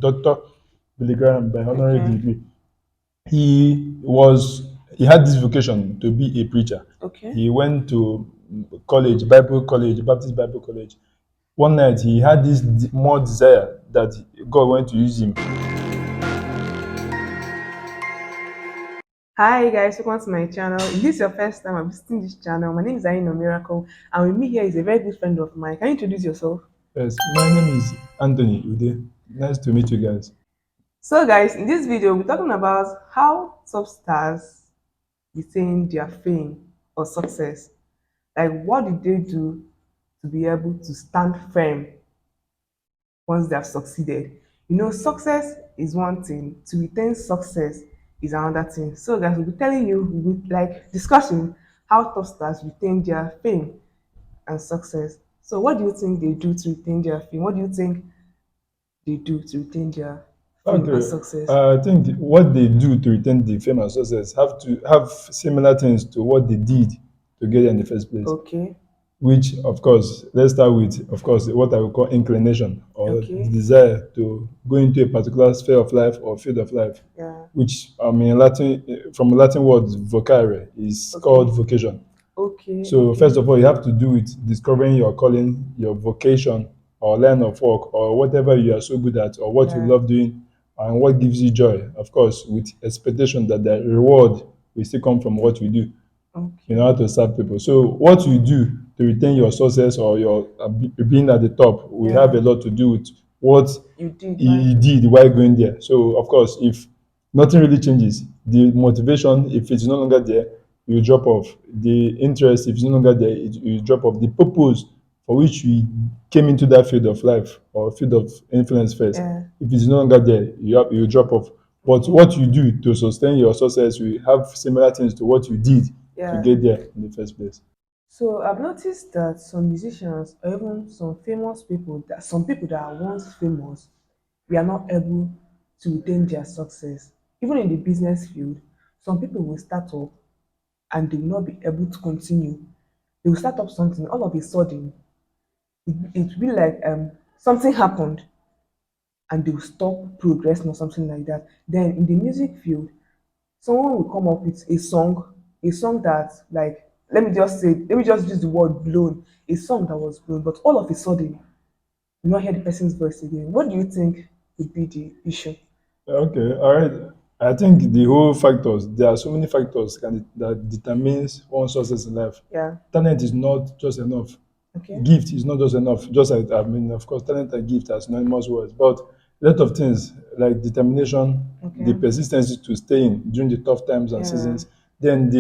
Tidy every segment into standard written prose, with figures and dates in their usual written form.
Dr. Billy Graham by honorary Okay. degree. He had this vocation to be a preacher. Okay. He went to Bible college, Baptist Bible college. One night he had this more desire that God wanted to use him. Hi guys, welcome to my channel. If this is your first time visiting this channel, my name is Aino Miracle, and with me here is a very good friend of mine. Can you introduce yourself? Yes, my name is Anthony Ude. Nice to meet you guys. So guys, in this video, we're talking about how top stars retain their fame or success. Like what did they do to be able to stand firm once they have succeeded? Success is one thing, to retain success is another thing. So guys, we'll be telling you, we'll be like discussing how top stars retain their fame and success. So what do you think they do to retain their fame? What do you think they do to retain their fame and Okay, success? I think what they do to retain the fame and success have to have similar things to what they did to get there in the first place. Okay, Which, of course, let's start with, of course, what I would call inclination or the okay, desire to go into a particular sphere of life or field of life, yeah, which I mean, Latin from Latin word vocare is okay, called vocation. okay, So okay, first of all, you have to do with discovering your calling, your vocation, or line of work, or whatever you are so good at, or what you yeah, love doing, and what gives you joy. Of course, with expectation that the reward will still come from what you do in okay, order to serve people. So what you do to retain your success or your being at the top will have yeah. a lot to do with what You did, right? you did while going there. So of course, if nothing really changes, the motivation, if it's no longer there, you drop off. The interest, if it's no longer there, you drop off. The purpose for which we came into that field of life or field of influence first, Yeah, if it's no longer there, you drop off. But okay, what you do to sustain your success will have similar things to what you did to yeah. get there in the first place. So I've noticed that some musicians or even some famous people, that some people that are once famous, we are not able to retain their success. Even in the business field, some people will start up and they will not be able to continue. They will start up something, all of a sudden, it will be like something happened and they will stop progressing or something like that. Then in the music field, someone will come up with a song that like let me just use the word blown, a song that was blown, but all of a sudden you not hear the person's voice again. What do you think would be the issue? Okay, all right. I think the whole factors, there are so many factors that determines one's success in life. Yeah. Talent is not just enough. Okay. Gift is not just enough. Just like, I mean, of course, talent and gift are synonymous words, but a lot of things like determination, the Okay. persistence to stay in during the tough times and Yeah. seasons, then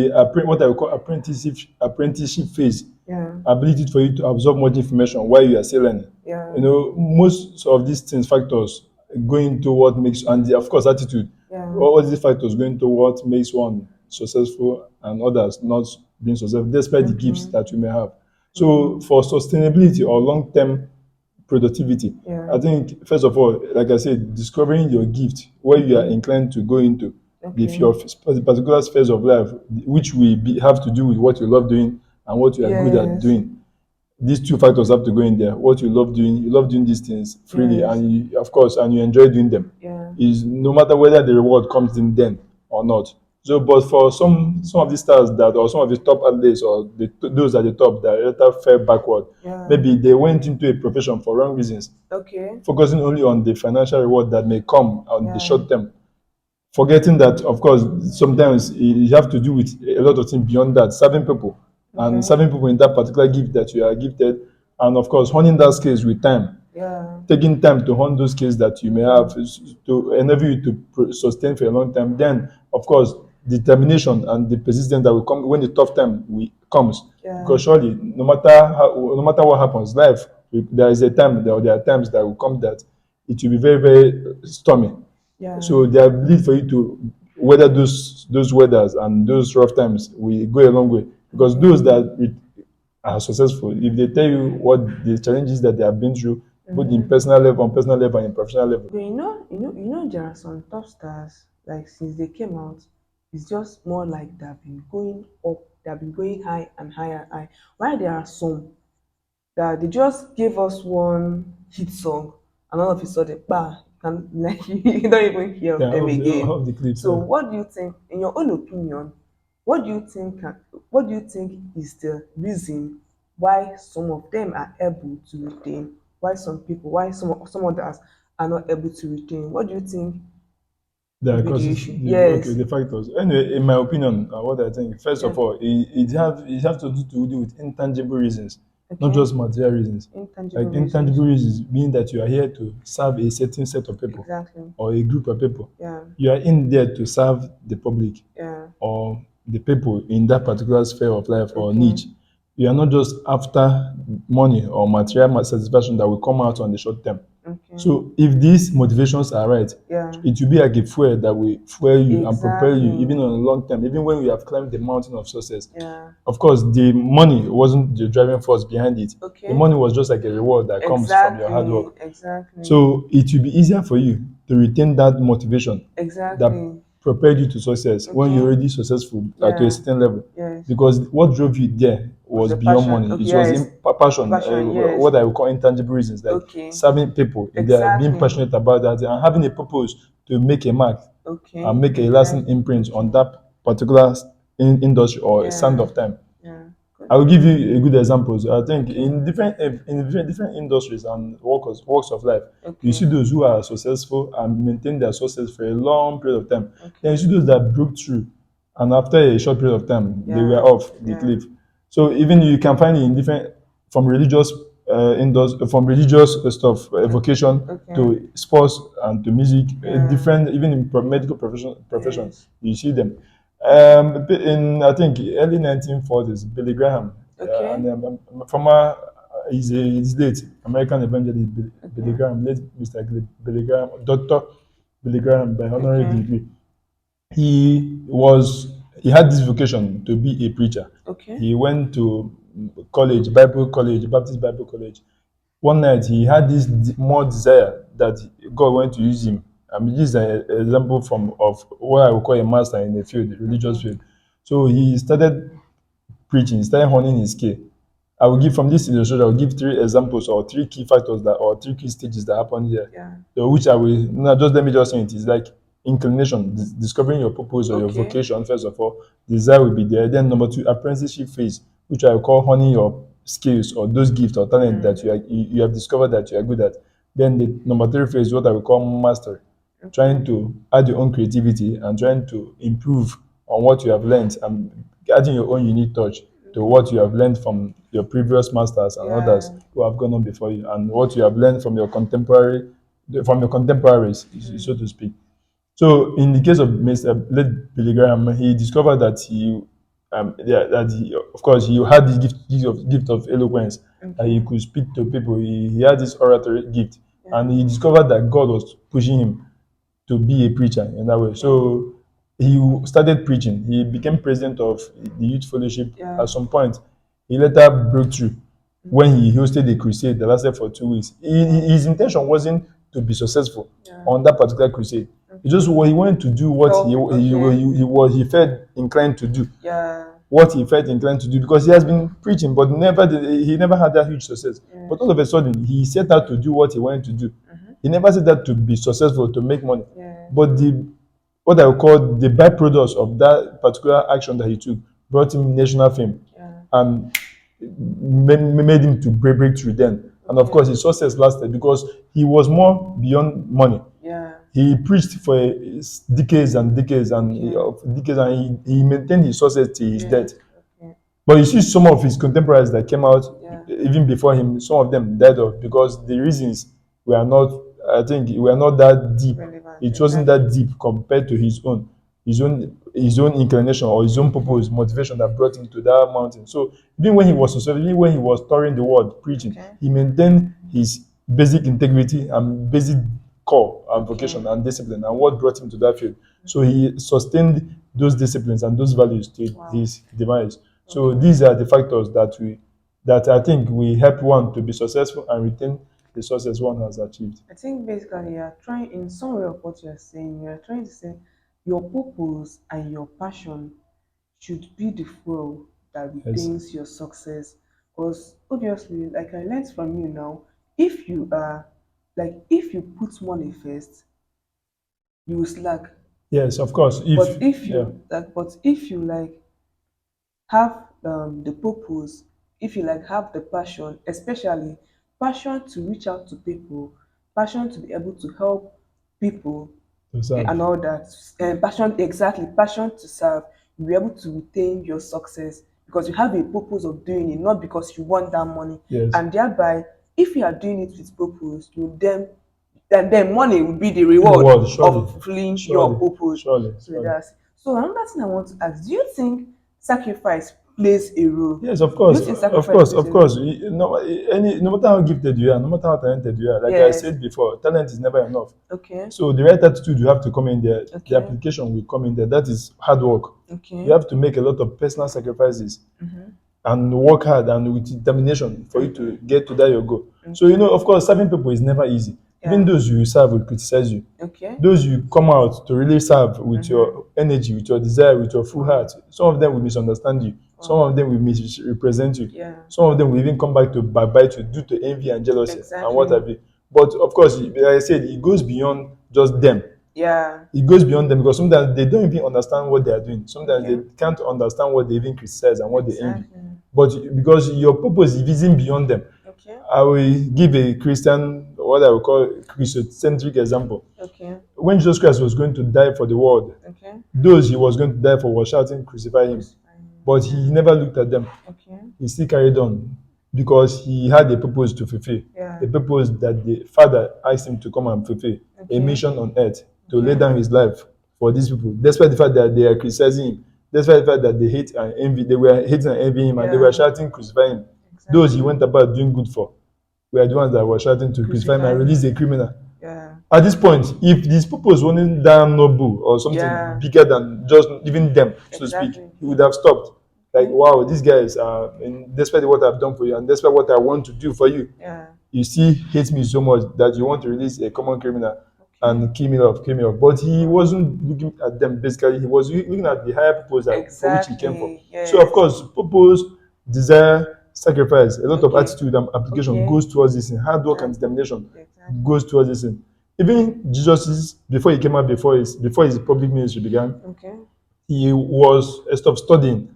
what I would call apprenticeship phase, Yeah. ability for you to absorb much information while you are still learning. Yeah. Most of these things, factors, go into what makes, and of course, attitude. Yeah. All these factors go into what makes one successful and others not being successful, despite the gifts Okay. that you may have. Okay. So, for sustainability or long-term productivity, Yeah. I think first of all, like I said, discovering your gift, where you are Okay. inclined to go into, Okay. your particular spheres of life, which have to do with what you love doing and what you are good at Yes. doing. These two factors have to go in there. What you love doing these things freely, Yes. and of course, and you enjoy doing them. Yeah. Is no matter whether the reward comes in then or not. So, but for some of these stars that, or some of the top athletes, or those at the top that later fell backward, Yeah. maybe they went into a profession for wrong reasons, Okay. focusing only on the financial reward that may come on the Yeah. short term, forgetting that, of course, sometimes you have to do with a lot of things beyond that, serving people, and Okay. serving people in that particular gift that you are gifted, and of course, honing that skills with time, Yeah. taking time to hone those skills that you may have to enable you to sustain for a long time. Then, of course, determination and the persistence that will come when the tough time comes. Yeah. Because surely, no matter what happens, life, there is a time, there are times that will come that it will be very, very stormy. Yeah. So the ability for you to weather those weathers and those rough times will go a long way. Because Okay. those that are successful, if they tell you what the challenges that they have been through, both in Mm-hmm. personal level, on personal level, and in professional level. But there are some top stars like since they came out, it's just more like they've been going up, they've been going high and higher and high. While there are some that they just gave us one hit song and all of a sudden, bah, can like you don't even hear of Yeah, them again. of the clips. So Yeah. what do you think, in your own opinion, what do you think what do you think is the reason why some of them are able to retain, why some people, why some others are not able to retain? What do you think That could be the causes issue? okay, Yes. the factors. Anyway, in my opinion, what I think, first Yeah. of all, it have to do with intangible reasons, not Okay. just material reasons. Intangible Like reasons. intangible reasons mean that you are here to serve a certain set of people Exactly. or a group of people. Yeah. You are in there to serve the public Yeah. or the people in that particular sphere of life or Okay. niche. You are not just after money or material satisfaction that will come out on the short term. Okay. So if these motivations are right, Yeah. it will be like a fuel that will fuel you and propel you Exactly. even on a long term, even when you have climbed the mountain of success. Yeah. Of course, the money wasn't the driving force behind it. The Okay. money was just like a reward that comes from your hard Exactly. work. Exactly. So it will be easier for you to retain that motivation that Exactly. propelled you to success when you're Okay. already successful to a Yeah. certain level. Yes. Because what drove you there Was was the beyond passion. money. Okay. It was Yes. in passion, Passion. Yes. what I would call intangible reasons, like Okay. serving people. They are being Exactly. passionate about that and having a purpose to make a mark and Okay. make a lasting Exactly. imprint on Okay. that particular industry or a stand Yeah. of time. Yeah. Good. I will give you a good example. So I think Okay. in different industries and walks of life, you Okay. see those who are successful and maintain their success for a long period of time. Then you Okay. see those that broke through, and after a short period of time, they were Yeah. off the Yeah. cliff. So even you can find it in different from religious from religious stuff, Okay. vocation Okay. to sports and to music, Yeah. different even in medical profession, Yes. you see them. Okay. In I think early 1940s, Billy Graham, Okay. and former he's late American evangelist Billy Okay. Graham, late Mr. Billy Graham, Doctor Billy Graham by honorary Okay. degree. He had this vocation to be a preacher. Okay. He went to college, Bible college, Baptist Bible college. One night he had this more desire that God wanted to use him. I mean, this is an example from of what I would call a master in the field, the religious Okay. field. So he started preaching, started honing his skill. I will give from this illustration, I will give three examples or three key factors that or three key stages that happen here. Yeah. So which I will now just let me just say it is like inclination, discovering your purpose or your Okay. vocation, first of all. Desire will be there. Then number two, apprenticeship phase, which I will call honing your skills or those gifts or talent that you have discovered that you are good at. Then the number three phase, what I will call mastery, trying Okay. to add your own creativity and trying to improve on what you have learned and adding your own unique touch to Okay. what you have learned from your previous masters and others Yeah. who have gone on before you and what you have learned from your contemporaries, so to speak. So in the case of Mr. Late Billy Graham, he discovered that of course he had this gift of eloquence, that he Okay. could speak to people. He had this oratory gift, Yeah. and he discovered that God was pushing him to be a preacher in that way. Okay. So he started preaching. He became president of the youth fellowship. Yeah. At some point, he later broke through when he hosted a crusade that lasted for 2 weeks. Wow. His intention wasn't to be successful Yeah. on that particular crusade. He just Okay. he wanted to do what Help. Okay. he felt inclined to do, Yeah. what he felt inclined to do, because he has been preaching, but he never had that huge success. But Yes. all of a sudden, he set out to do what he wanted to do. Mm-hmm. He never set out to be successful, to make money. Yes. But the what I would call the byproducts of that particular action that he took brought him national fame Yeah. and made him to break through then. And of Okay. course, his success lasted because he was more beyond money. Yeah. He preached for decades and decades Okay. he maintained his success till his death. Yes. Okay. But you see some of his contemporaries that came out Yeah. even before him, some of them died off because the reasons were not, I think, were not that deep. Relevant. It wasn't that Exactly. deep compared to his own inclination or his own purpose, motivation that brought him to that mountain. So even when he was successful, even when he was touring the world preaching, Okay. he maintained his basic integrity and basic core and Okay. vocation and discipline and what brought him to that field. So he sustained those disciplines and those values till Wow. his demise. So Okay. these are the factors that I think will help one to be successful and retain the success one has achieved. I think basically you're trying, in some way of what you're saying, you're trying to say your purpose and your passion should be the fuel that Yes. retains your success. Because obviously, like I learned from you now, if you are Like if you put money first, you will slack. Yes, of course. But If if yeah, you like have the purpose, if you like have the passion, especially passion to reach out to people, passion to be able to help people, to serve. and all that, passion, exactly, passion to serve, you'll be able to retain your success because you have a purpose of doing it, not because you want that money. Yes. And thereby, if you are doing it with purpose, you then money will be the reward Reward, surely, of fulfilling your surely, purpose. surely, So surely. that's so. Another thing I want to ask: do you think sacrifice plays a role? Yes, of Do you course, think sacrifice plays of a course. role? No matter how gifted you are, no matter how talented you are, like I Yes. said before, talent is never enough. Okay. So the right attitude you have to come in there, the Okay. application will come in there. That is hard work. You Okay. have to make a lot of personal sacrifices and work hard and with determination for you to get to that your goal. So Okay. of course, serving people is never easy. Even Yeah. those you serve will criticize you. Okay. Those you come out to really serve with your energy, with your desire, with your full Wow. heart, some of them will misunderstand you. Some Wow. of them will misrepresent you. Yeah. Some of them will even come back to bite you due to envy and jealousy and what Exactly. have you. But of course, like I said, it goes beyond just them. Yeah. It goes beyond them because sometimes they don't even understand what they are doing. Sometimes Okay. they can't understand what they even criticize and what they envy. Exactly. But because your purpose is even beyond them, Okay. I will give a Christian, what I would call Christocentric example. Okay. When Jesus Christ was going to die for the world, Okay. those he was going to die for were shouting, "Crucify him." But Yeah. he never looked at them. Okay. He still carried on because he had a purpose to fulfill, Yeah. a purpose that the Father asked him to come and fulfill, a Okay. mission on earth to lay Okay. down his life for these people. Despite the fact that they are criticizing him, despite the fact that they hate and envy, they were hating and envying him, and they were Yeah. shouting, "Crucify him." Those he Exactly. went about doing good for were the ones that were shouting to crucify him and Crucify release him. a criminal. Yeah. At this point, if this purpose wasn't that noble or something Yeah. bigger than just even them, so to speak, Exactly. he would have stopped. Like, Okay. wow, these guys are, and despite what I've done for you, and despite what I want to do for you, Yeah. you still hate me so much that you want to release a common criminal Okay. and kill me off, kill me off. But he Wow. wasn't looking at them basically, he was looking at the higher purpose for which he came for. Exactly. So, of Yes. course, purpose, desire, sacrifice, a lot of Okay. attitude and application Okay. goes towards this thing. Hard work and Exactly. determination Exactly. goes towards this thing. Even Jesus, before he came out, before his public ministry began, Okay. he was stopped studying,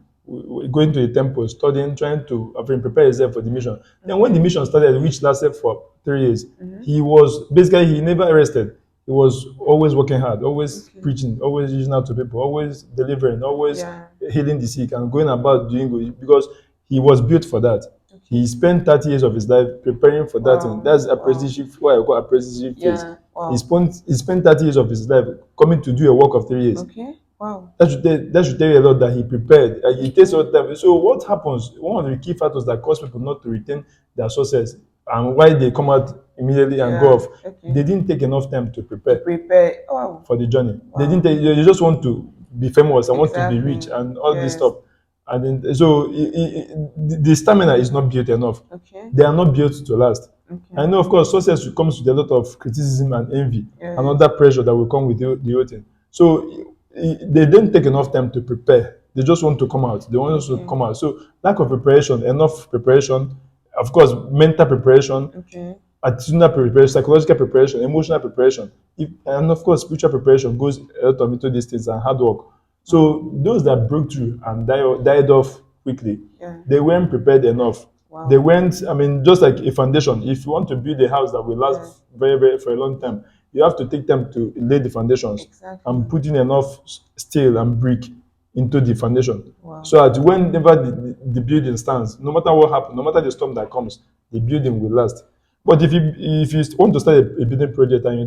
going to the temple, studying, trying to prepare himself for the mission. Then when the Okay. mission started, which lasted for 3 years, Mm-hmm. he was basically he never rested. He was always working hard, always Okay. preaching, always reaching out to people, always delivering, always Yeah. healing the sick and going about doing good because he was built for that. Okay. He spent 30 years of his life preparing for that thing. Wow. That's Wow. apprenticeship, what I call apprenticeship phase. Yeah. He Wow. spent he spent 30 years of his life coming to do a work of 3 years. Okay. Wow. That should tell you a lot that he prepared. It takes a Okay. lot of time. So what happens? One of the key factors that cause people not to retain their success and why they come out immediately and go Yeah. off, Okay. they didn't take enough time to To prepare prepare. Wow. for the journey. They didn't Wow. take, they just want to be famous and want to be rich Exactly. and all this Yes. stuff. And then, so the stamina is not built enough. Okay. They are not built to last. I Okay. know, of course, success comes with a lot of criticism and envy and Yes. other pressure that will come with the whole thing. So they didn't take enough time to prepare. They just want to come out. They want us to Okay. come out. So lack of preparation, enough preparation, of course, mental preparation, Okay. attitudinal preparation, psychological preparation, emotional preparation, and of course, spiritual preparation goes a lot of into these things and hard work. Wow. So those that broke through and died off quickly, Yeah. they weren't prepared enough. They Wow. weren't, I mean, just like a foundation. If you want to build a house that will Yeah. last very, very for a long time, you have to take time to lay the foundations and Exactly. put in enough steel and brick into the foundation. Wow. So that whenever the building stands, no matter what happens, no matter the storm that comes, the building will last. But if you want to start a building project and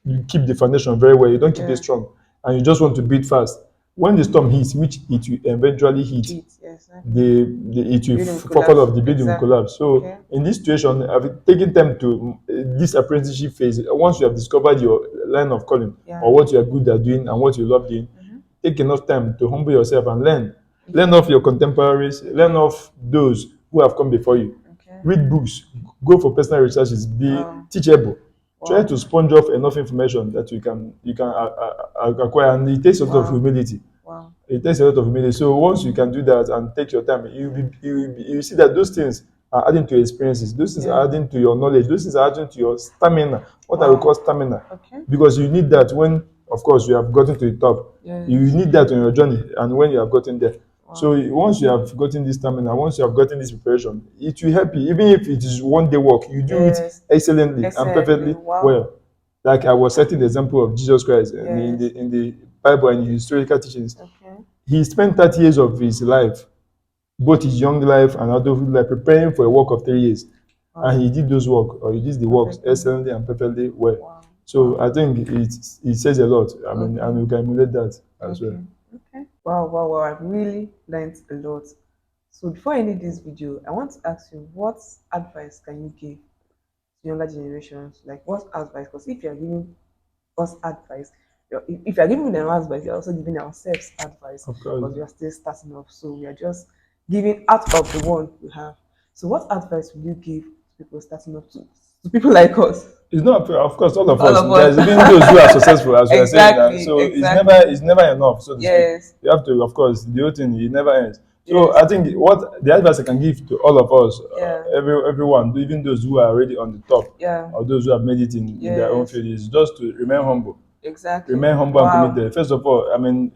you keep the foundation very well, you don't keep it Yeah. strong, and you just want to build fast, when the storm hits, which it will eventually hit, Cheat. Yes. Exactly. it will Building fall collapse. off, the building will Exactly. collapse. So Okay. in this situation, I've taken time to this apprenticeship phase. Once you have discovered your line of calling Yeah. or what you are good at doing and what you love doing, Mm-hmm. take enough time to humble yourself and learn. Learn Okay. off your contemporaries, learn Okay. off those who have come before you. Okay. Read books, go for personal researches, be Wow. teachable. Try Wow. to sponge off enough information that you can acquire, and it takes a lot of Wow. humility. Wow. It takes a lot of humility. So once you can do that and take your time, you see that those things are adding to your experiences. Those things Yeah. are adding to your knowledge. Those things are adding to your stamina. What I would Wow. call stamina, Okay. because you need that when, of course, you have gotten to the top. You Yes. need that on your journey, and when you have gotten there. So Wow. once you have gotten this stamina, once you have gotten this preparation, it will help you. Even if it is one day work, you do it Yes. excellently and Excellently. perfectly Wow. well. Like I was setting the example of Jesus Christ Yes. in the Bible and in historical teachings. Okay. He spent 30 years of his life, both his young life and adulthood life, preparing for a work of 3 years. And Wow. he did those work, or he did the works Perfectly. excellently and perfectly well. Wow. So Wow. I think it says a lot. I mean, and Okay. we can emulate that as well. Okay. Okay. Wow, wow, wow. I've really learned a lot. So before I end this video, I want to ask you, what advice can you give to younger generations? Like what advice? Because if you're giving us advice, if you're giving them advice, you're also giving ourselves advice Of course. because we are still starting off. So we are just giving out of the one we have. So what advice will you give to people starting off to people like us? It's not, of course, all of All us. of There's us. even those who are successful, as we are saying that. Exactly, So exactly. it's never enough, so to speak. Yes, You have to, of course, the whole thing it never ends. So yes, I think what the advice I can give to all of us, yeah, everyone, even those who are already on the top, yeah, or those who have made it in their own yes, field, is just to exactly. remain humble and Wow. committed. First of all, I mean,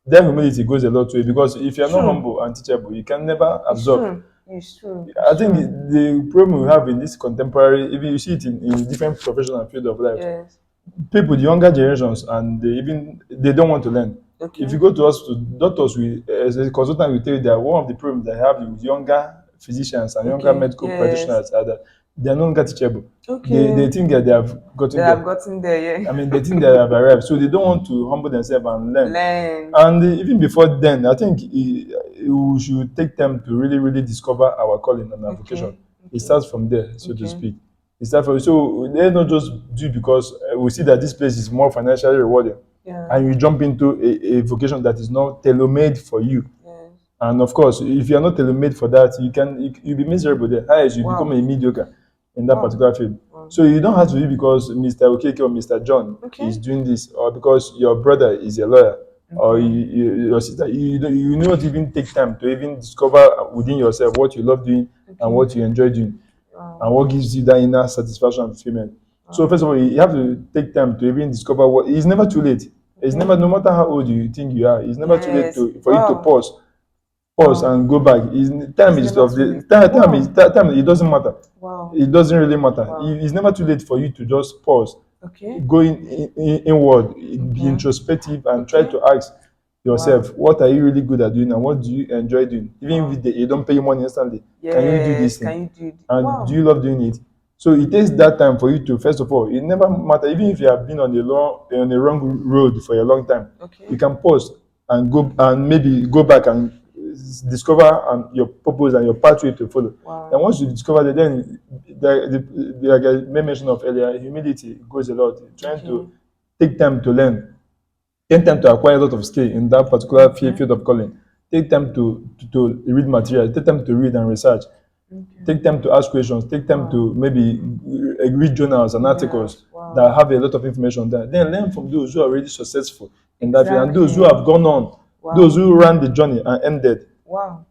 that humility goes a lot way, because if you're not True. humble and teachable, you can never It's absorb. true. It's true. I It's think true. the problem we have in this contemporary, if you see it in different professional and field of life, Yes. people, the younger generations, and they don't want to learn. If Okay. you go to hospital, doctors will, as a consultant, will tell you that one of the problems they have with younger physicians and younger Okay. medical Yes. practitioners are that they are no longer teachable. They Okay. think that they have They gotten have there. gotten there. I Yeah. mean, they think they have arrived, so they don't want to humble themselves and learn. Learn. And even before then, I think we should take time to really, really discover our calling and our vocation. Okay. It Okay. starts from there, so to Okay. speak. It starts from, so they not just do because we see that this place is more financially rewarding, Yeah. and you jump into a vocation that is not tailor-made for you. Yes. And of course, if you are not tailor-made for that, you'll be miserable there. Highest you become Wow. a mediocre in that Wow. particular field. Wow. So you don't have to be because Mr. Okeke or Mr. John Okay. is doing this, or because your brother is a lawyer, or Okay. your sister. You not even take time to even discover within yourself what you love doing and Okay. what you enjoy doing, Wow. and what gives you that inner satisfaction and fulfillment. So Wow. first of all, you have to take time to even discover what. It's never too late. It's Okay. never, no matter how old you think you are, it's never too late Yes. for you to Wow. pause Wow. and go back. Time It's is never of too the late. time is Wow. time. It doesn't matter. Wow. It doesn't really matter. Wow. It's never too late for you to just pause, Okay. go inward, be Okay. introspective, and try Okay. to ask Wow. yourself, what are you really good at doing, and what do you enjoy doing? Even Wow. if they don't pay you money instantly, can you do this Yes. thing? Can you do it? And do Wow. you love doing it? So it takes that time for you to, first of all, it never matter, even if you have been on a wrong road for a long time, you Okay. can pause and go and maybe go back and discover your purpose and your pathway to follow. And Wow. once you discover that, then like I made mention of earlier, humility goes a lot. Trying Okay. to take time to learn, take time to acquire a lot of skill in that particular Okay. field of calling. Take time to read material. Take time to read and research. Okay. Take time to ask questions. Take time Wow. to maybe read journals and articles Yes. Wow. that have a lot of information there. Then learn from those who are already successful in that field, and those who Exactly. have gone on, those Wow. who ran the journey and ended, Wow.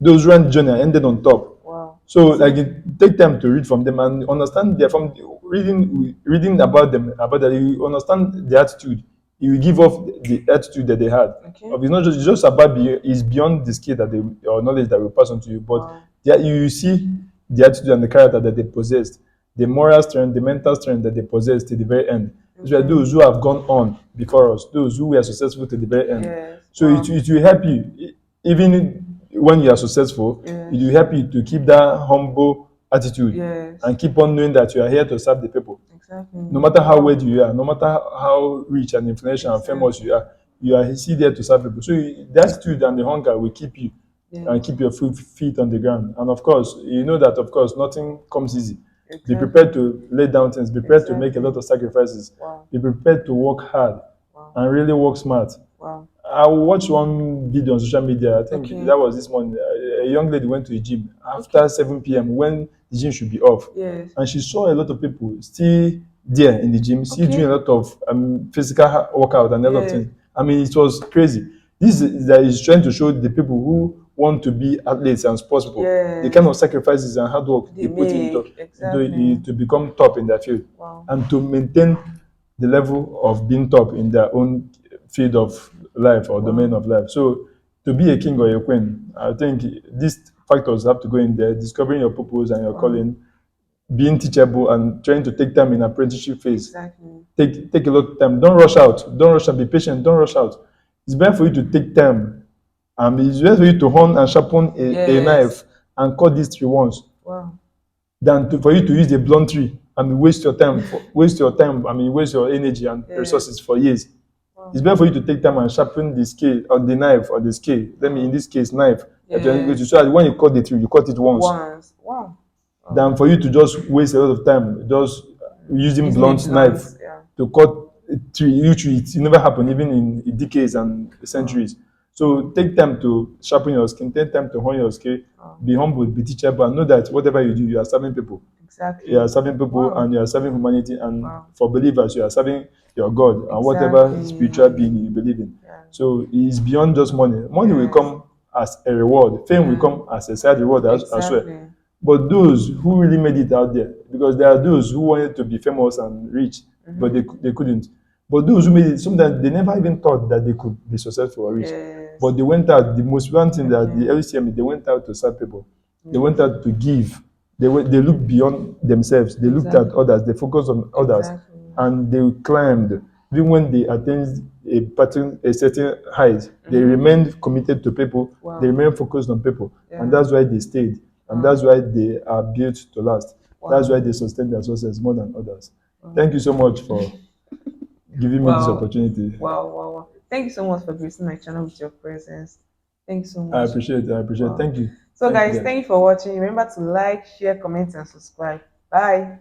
those who ran the journey and ended on top. Wow. So like Exactly. take time to read from them and understand their from reading about them, about that, you understand the attitude. You will give off the attitude that they had. Okay. Of it's not just, it's just about it's beyond the skill that they or knowledge that will pass on to you, but Wow. you see the attitude and the character that they possessed, the moral strength, the mental strength that they possessed to the very end. These were Okay. those who have gone on before us, those who were successful to the very end. Yes. So Wow. it will help you, even when you are successful, it will Yes. help you to keep that humble attitude Yes. and keep on knowing that you are here to serve the people. Exactly. No matter how Wow. wealthy you are, no matter how rich and influential and famous Exactly. you are still there to serve people. So the attitude and the hunger will keep you and Yes. keep your feet on the ground. And of course, you know that of course nothing comes easy. Be Exactly. prepared to lay down things. Be prepared to make a Exactly. lot of sacrifices. Wow. Be prepared to work hard Wow. and really work smart. Wow. I watched one video on social media. I think Okay. that was this morning. A young lady went to the gym Okay. after 7 p.m. when the gym should be off. Yes. And she saw a lot of people still there in the gym, still doing Okay. a lot of physical workout and a lot of Yes. things. I mean, it was crazy. This is that is trying to show the people who want to be athletes and sports people, the kind Yes. of sacrifices and hard work They they put make into exactly. it to become top in their field, Wow. and to maintain the level of being top in their own field of life or domain Wow. of life. So to be a king or a queen, I think these factors have to go in there: discovering your purpose and your Wow. calling, being teachable, and trying to take time in apprenticeship phase. Exactly. Take a lot of time. Don't rush out. Don't rush out. Be patient. Don't rush out. It's better for you to take time. It's better for you to hone and sharpen a Yes. knife and cut this tree once Wow. than for you to use a blunt tree. Waste your time. Waste your energy and Yes. resources for years. Wow. It's better for you to take time and sharpen the scale or the knife or the scale. Let me, in Wow. this case, knife. That you're going to, Yes. so that when you cut the tree, you cut it once, Once. Wow. Wow. than for you to just waste a lot of time just using Using a blunt blunt. knife Yeah. to cut a tree. Literally, it never happen even in decades and Wow. centuries. So take time to sharpen your skin. Take time to hone your skill. Wow. Be humble, be teachable, and know that whatever you do, you are serving people. You Exactly. are serving people, Wow. and you are serving humanity. And Wow. for believers, you are serving your God and whatever spiritual Exactly. being you believe in. Yeah. So it's beyond just money. Money will Yes. come as a reward. Fame will Yeah. come as a side reward as well. Exactly. But those who really made it out there, because there are those who wanted to be famous and rich, but Mm-hmm. they couldn't. But those who made it, sometimes they never even thought that they could be successful or rich. Yes. But they went out. The most important thing that the Okay. LCM, they went out to serve people. They went Yes. out to give. They looked beyond themselves. They looked at Exactly. others. They focused on others, Exactly. and they climbed. Even when they attained a certain height, they Mm-hmm. remained committed to people. They Wow. remained focused on people, and Yeah. that's why they stayed, and Wow. that's why they are built to last. That's Wow. why they sustain their success more than others. Wow. Thank you so much for giving me this Wow. opportunity. Wow. Wow. Wow. Thank you so much for gracing my channel with your presence. Thank you so I much. appreciate it. I appreciate it. Wow. Thank you. So Thank you, guys, then. thank you for watching. Remember to like, share, comment, and subscribe. Bye.